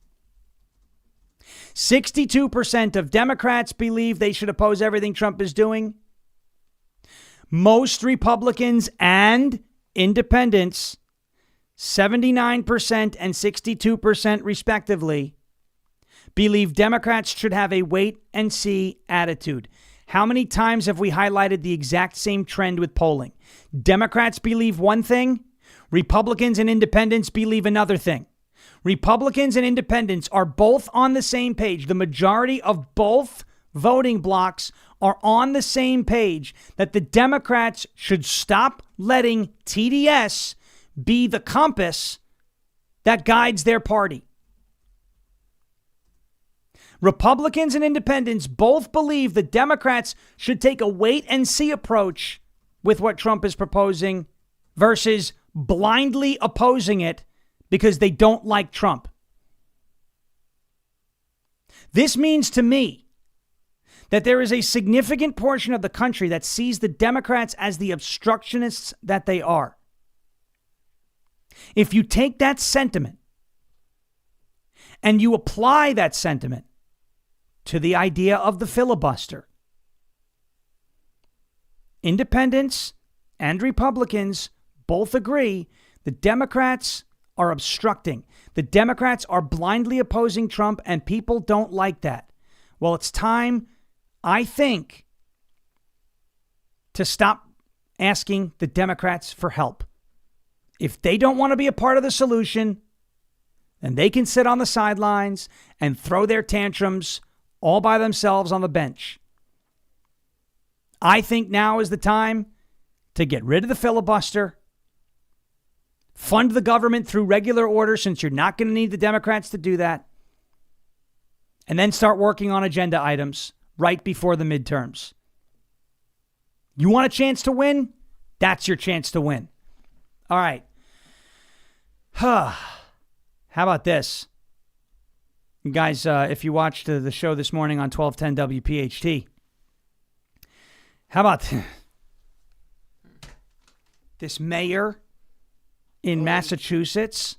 62% of Democrats believe they should oppose everything Trump is doing. Most Republicans and independents, 79% and 62% respectively, believe Democrats should have a wait-and-see attitude. How many times have we highlighted the exact same trend with polling? Democrats believe one thing, Republicans and independents believe another thing. Republicans and independents are both on the same page. The majority of both voting blocks are on the same page that the Democrats should stop letting TDS be the compass that guides their party. Republicans and independents both believe the Democrats should take a wait-and-see approach with what Trump is proposing versus blindly opposing it because they don't like Trump. This means to me that there is a significant portion of the country that sees the Democrats as the obstructionists that they are. If you take that sentiment and you apply that sentiment to the idea of the filibuster, independents and Republicans both agree the Democrats are obstructing. The Democrats are blindly opposing Trump, and people don't like that. Well, it's time, I think, to stop asking the Democrats for help. If they don't want to be a part of the solution, then they can sit on the sidelines and throw their tantrums all by themselves on the bench. I think now is the time to get rid of the filibuster, fund the government through regular order since you're not going to need the Democrats to do that, and then start working on agenda items right before the midterms. You want a chance to win? That's your chance to win. All right. How about this? Guys, if you watched the show this morning on 1210 WPHT, how about this mayor in Massachusetts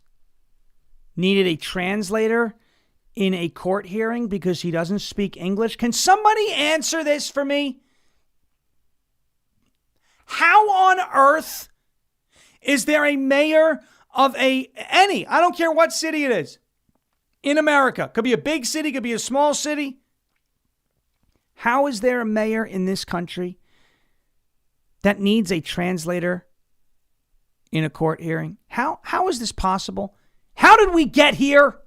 needed a translator in a court hearing because he doesn't speak English? Can somebody answer this for me? How on earth is there a mayor of any, I don't care what city it is, in America? Could be a big city, could be a small city. How is there a mayor in this country that needs a translator in a court hearing? How is this possible? How did we get here?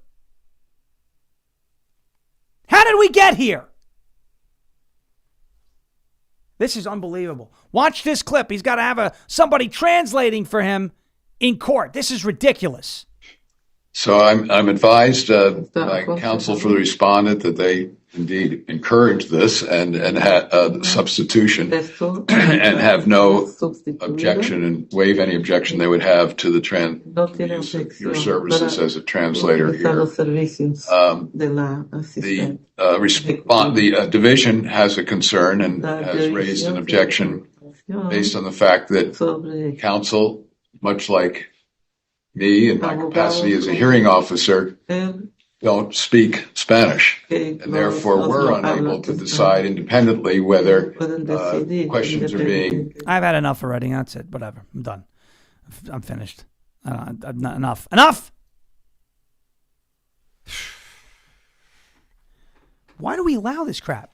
How did we get here? This is unbelievable. Watch this clip. He's got to have somebody translating for him in court. This is ridiculous. So I'm advised by counsel for the respondent that they indeed encourage this and had substitution and have no objection and waive any objection they would have to the your services as a translator here. The division has a concern and has raised an objection based on the fact that counsel, much like me in my capacity as a hearing officer, don't speak Spanish, and therefore we're unable to decide independently whether questions are being... I've had enough already. That's it. Whatever. I'm done. I'm finished. Enough. Enough! Why do we allow this crap?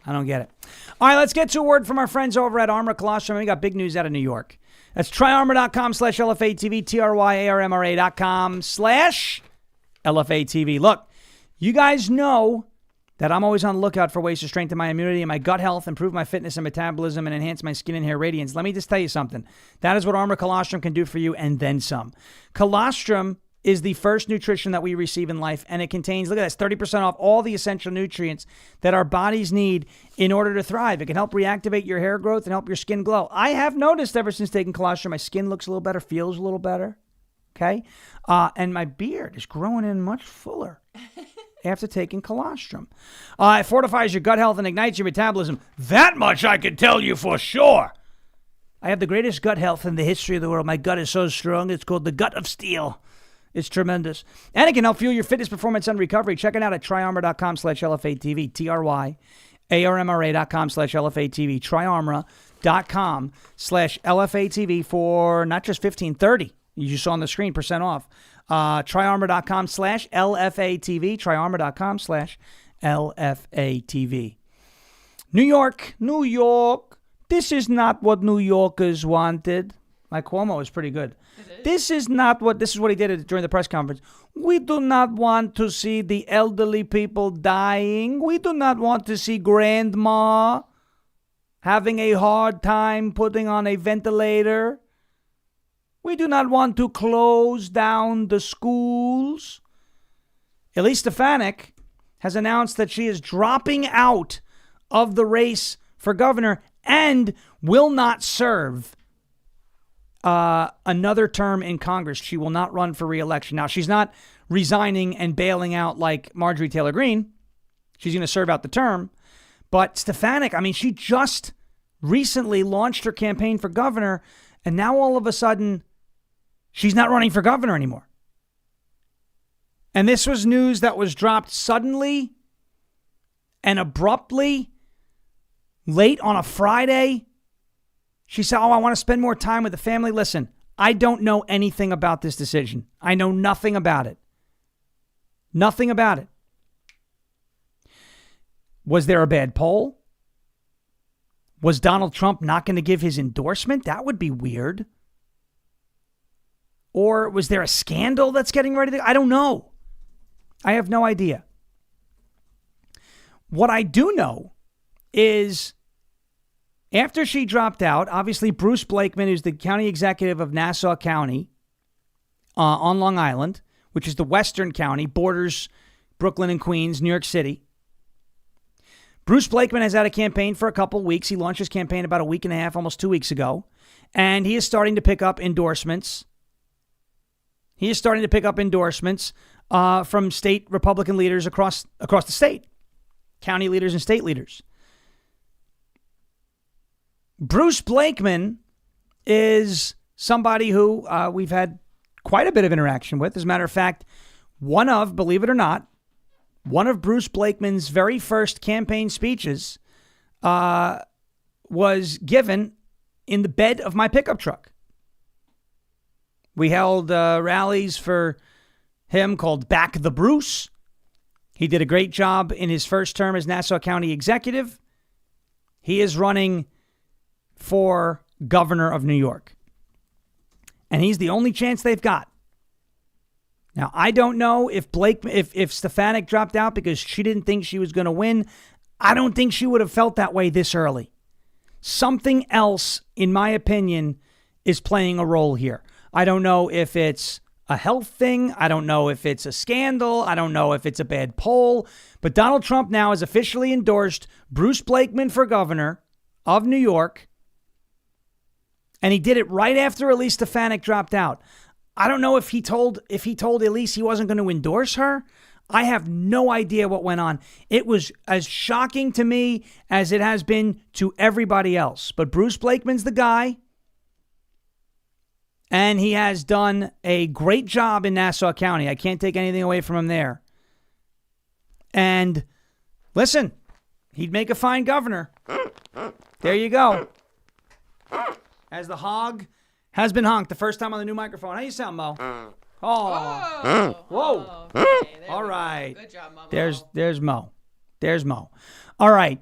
I don't get it. All right, let's get to a word from our friends over at Armor Colostrum. We got big news out of New York. That's tryarmor.com/LFA TV, TRYARMRA.com/LFA TV. Look, you guys know that I'm always on the lookout for ways to strengthen my immunity and my gut health, improve my fitness and metabolism, and enhance my skin and hair radiance. Let me just tell you something. That is what Armor Colostrum can do for you, and then some. Colostrum is the first nutrition that we receive in life, and it contains, look at this, 30% off all the essential nutrients that our bodies need in order to thrive. It can help reactivate your hair growth and help your skin glow. I have noticed ever since taking colostrum, my skin looks a little better, feels a little better, okay? And my beard is growing in much fuller after taking colostrum. It fortifies your gut health and ignites your metabolism. That much I can tell you for sure. I have the greatest gut health in the history of the world. My gut is so strong, it's called the gut of steel. It's tremendous. And it can help fuel your fitness, performance, and recovery. Check it out at tryarmor.com/LFA TV. TRYARMRA.com/LFA TV. Tryarmor.com/LFA TV for not just 15, 30. You just saw on the screen, % off. Tryarmor.com/LFA TV. Tryarmor.com/LFA TV. New York. This is not what New Yorkers wanted. My Cuomo is pretty good. This is what he did during the press conference. We do not want to see the elderly people dying. We do not want to see grandma having a hard time putting on a ventilator. We do not want to close down the schools. Elise Stefanik has announced that she is dropping out of the race for governor and will not serve another term in Congress. She will not run for re-election. Now, she's not resigning and bailing out like Marjorie Taylor Greene. She's going to serve out the term. But Stefanik, I mean, she just recently launched her campaign for governor, and now all of a sudden, she's not running for governor anymore. And this was news that was dropped suddenly and abruptly, late on a Friday. She said, I want to spend more time with the family. Listen, I don't know anything about this decision. I know nothing about it. Nothing about it. Was there a bad poll? Was Donald Trump not going to give his endorsement? That would be weird. Or was there a scandal that's getting ready to... I don't know. I have no idea. What I do know is... after she dropped out, obviously Bruce Blakeman, who's the county executive of Nassau County on Long Island, which is the western county, borders Brooklyn and Queens, New York City. Bruce Blakeman has had a campaign for a couple weeks. He launched his campaign about a week and a half, almost 2 weeks ago. And he is starting to pick up endorsements. From state Republican leaders across the state. County leaders and state leaders. Bruce Blakeman is somebody who we've had quite a bit of interaction with. As a matter of fact, believe it or not, one of Bruce Blakeman's very first campaign speeches was given in the bed of my pickup truck. We held rallies for him called Back the Bruce. He did a great job in his first term as Nassau County executive. He is running for governor of New York. And he's the only chance they've got. Now, I don't know if Stefanik dropped out because she didn't think she was going to win. I don't think she would have felt that way this early. Something else, in my opinion, is playing a role here. I don't know if it's a health thing. I don't know if it's a scandal. I don't know if it's a bad poll. But Donald Trump now has officially endorsed Bruce Blakeman for governor of New York. And he did it right after Elise Stefanik dropped out. I don't know if he told Elise he wasn't going to endorse her. I have no idea what went on. It was as shocking to me as it has been to everybody else. But Bruce Blakeman's the guy. And he has done a great job in Nassau County. I can't take anything away from him there. And listen, he'd make a fine governor. There you go. As the hog Has been honked the first time on the new microphone. How you sound, Mo? Oh. Whoa. Okay, All right. Good job, Mama. There's Mo. There's Mo. All right.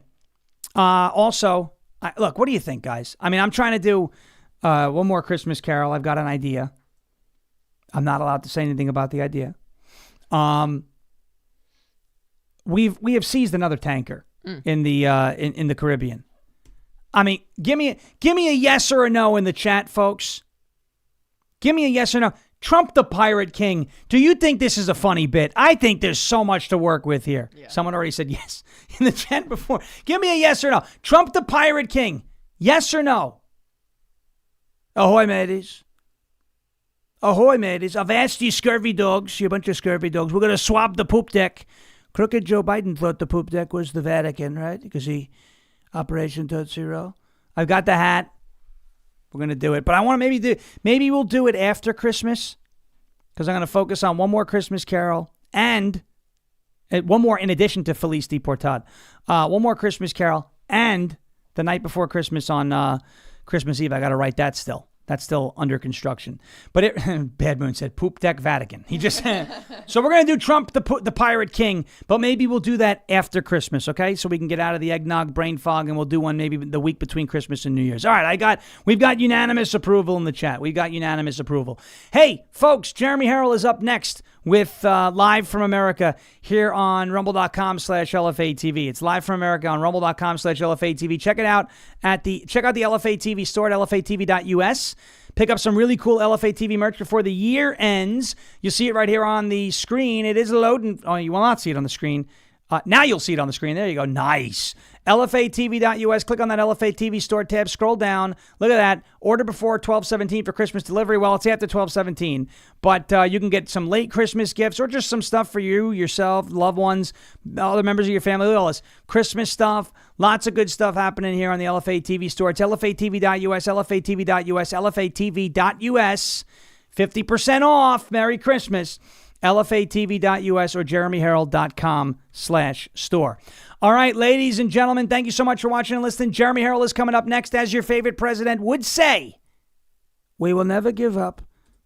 Also, look, what do you think, guys? I mean, I'm trying to do one more Christmas Carol. I've got an idea. I'm not allowed to say anything about the idea. We have seized another tanker in the Caribbean. I mean, give me a yes or a no in the chat, folks. Give me a yes or no. Trump the Pirate King. Do you think this is a funny bit? I think there's so much to work with here. Yeah. Someone already said yes in the chat before. Give me a yes or no. Trump the Pirate King. Yes or no? Ahoy, mateys. Ahoy, mateys. I've asked you scurvy dogs, you bunch of scurvy dogs. We're going to swab the poop deck. Crooked Joe Biden thought the poop deck was the Vatican, right? Because he, Operation Tootsie Roll. I've got the hat. We're going to do it. But I want to maybe we'll do it after Christmas. Because I'm going to focus on one more Christmas Carol. And one more in addition to Feliz Deportad. One more Christmas Carol. And the night before Christmas on Christmas Eve. I got to write that still. That's still under construction. But Bad Moon said, poop deck Vatican. He just So we're going to do Trump the Pirate King, but maybe we'll do that after Christmas, okay? So we can get out of the eggnog brain fog, and we'll do one maybe the week between Christmas and New Year's. All right, we've got unanimous approval in the chat. We've got unanimous approval. Hey, folks, Jeremy Harrell is up next with Live from America here on rumble.com/LFA TV. It's Live from America on rumble.com/LFA TV. Check it out check out the LFA TV store at lfatv.us. Pick up some really cool LFA TV merch before the year ends. You'll see it right here on the screen. It is loading. Oh, you will not see it on the screen. Now you'll see it on the screen. There you go. Nice. LFATV.us. Click on that LFA TV store tab. Scroll down. Look at that. Order before 12/17 for Christmas delivery. Well, it's after 12/17. But you can get some late Christmas gifts or just some stuff for you, yourself, loved ones, other members of your family. Look at all this Christmas stuff. Lots of good stuff happening here on the LFA TV store. It's LFATV.us, LFATV.us, LFATV.us. 50% off. Merry Christmas. LFATV.us or JeremyHerald.com/store. All right, ladies and gentlemen, thank you so much for watching and listening. Jeremy Harrell is coming up next. As your favorite president would say, we will never give up,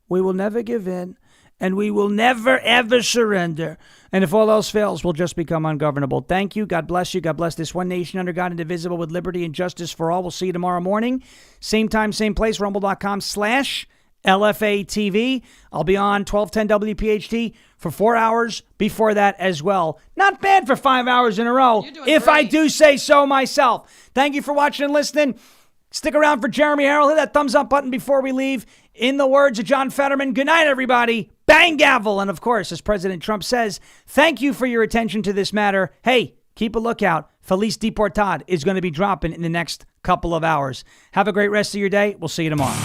we will never give in, and we will never, ever surrender. And if all else fails, we'll just become ungovernable. Thank you. God bless you. God bless this one nation under God, indivisible, with liberty and justice for all. We'll see you tomorrow morning. Same time, same place, rumble.com/LFA TV. I'll be on 1210 WPHT for 4 hours before that as well. Not bad for 5 hours in a row, if I do say so myself. Thank you for watching and listening. Stick around for Jeremy Harrell. Hit that thumbs up button before we leave. In the words of John Fetterman, good night, everybody. Bang, gavel. And of course, as President Trump says, thank you for your attention to this matter. Hey, keep a lookout. Feliz Deportad is going to be dropping in the next couple of hours. Have a great rest of your day. We'll see you tomorrow.